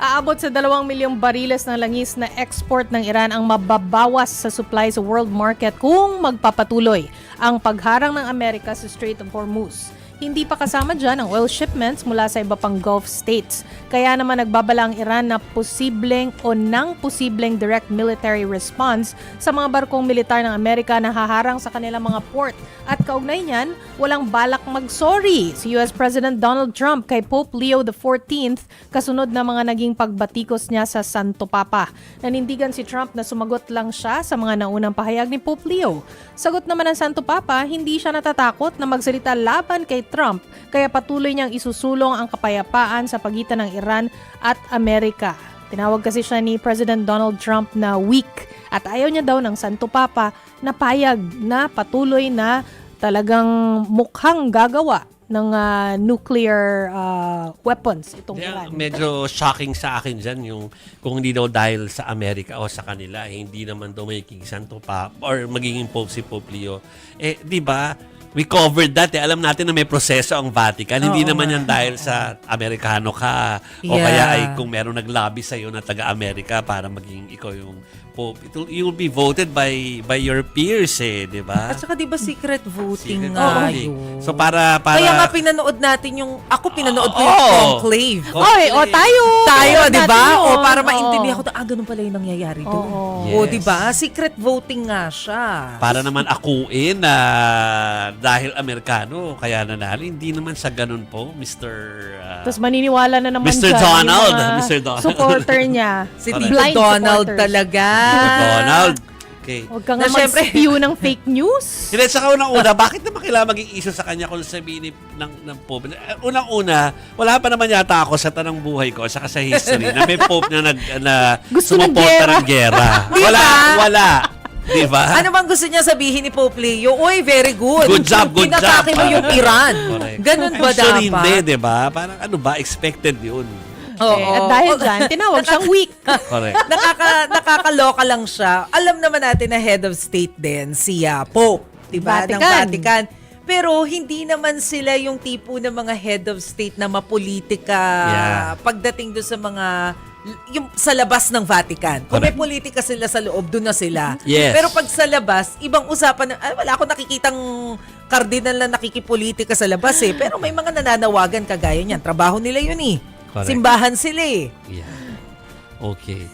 Aabot sa 2 milyong bariles ng langis na export ng Iran ang mababawas sa supply sa world market kung magpapatuloy ang pagharang ng Amerika sa Strait of Hormuz. Hindi pa kasama dyan ang oil shipments mula sa iba pang Gulf states. Kaya naman nagbabala ang Iran na posibleng direct military response sa mga barkong militar ng Amerika na haharang sa kanilang mga port. At kaugnay niyan, walang balak mag-sorry si US President Donald Trump kay Pope Leo XIV kasunod na mga naging pagbatikos niya sa Santo Papa. Nanindigan si Trump na sumagot lang siya sa mga naunang pahayag ni Pope Leo. Sagot naman ng Santo Papa, hindi siya natatakot na magsalita laban kay Trump kaya patuloy niyang isusulong ang kapayapaan sa pagitan ng Iran at Amerika. Tinawag kasi siya ni President Donald Trump na weak at ayaw niya daw ng Santo Papa na payag na patuloy na talagang mukhang gagawa ng nuclear weapons itong Iran. Medyo shocking sa akin dyan yung kung hindi daw dahil sa Amerika o sa kanila, hindi naman daw magiging Santo Papa or magiging Pope si Pope Leo. Di ba? We covered that. Alam natin na may proseso ang Vatican. Hindi naman yan dahil sa Amerikano ka. O kaya ay kung meron nag-lobby sa'yo na taga-Amerika para maging ikaw yung Pope. You'll be voted by your peers di ba? At saka di ba secret voting Secret nga voting. yun? So para Kaya nga pinanood natin yung, ako pinanood ko yung conclave. Oy, tayo, di ba? natin yun. O para maintindihan ko, ganun pala yung nangyayari doon. Yes. O, di ba? Secret voting nga siya. Para naman akuin na dahil Amerikano, kaya nanalo. Hindi naman sa ganun po, Mr. Tapos maniniwala na naman Mr. siya Donald. yung mga Mr. Donald. supporter niya. Si Correct. Tito Blind Donald supporters. talaga. Donald. Okay. Huwag ka Na nga syempre- mag-spew ng fake news. Hindi, saka unang-una, bakit naman kailangan maging issue sa kanya kung sabihin ng Pope? Unang-una, wala pa naman yata ako sa tanang buhay ko, saka sa history, na may Pope na Gusto ng sumuporta gera. ng gera. Di Wala, ba? wala. Di ba? Ano bang gusto niya sabihin ni Pope Leo? Uy, very good. Good job, good job. Pinatake mo yung Iran. Correct. Ganun ba Sure, hindi, dapat? di ba? Parang ano ba, expected yun. At dahil dyan, tinawag siyang weak. Correct. Nakakaloka lang siya. Alam naman natin na head of state din si Pope, 'di ba? Ng Vatican. Vatican. Pero hindi naman sila yung tipo ng mga head of state na mapolitika pagdating do sa mga yung sa labas ng Vatican. Kung may politika sila sa loob, doon na sila. Yes. Pero pag sa labas, ibang usapan. Wala akong nakikitang kardinal na nakikipolitika sa labas Pero may mga nananawagan kagaya niyan. Trabaho nila yun Correct. Simbahan sila Yeah. Okay.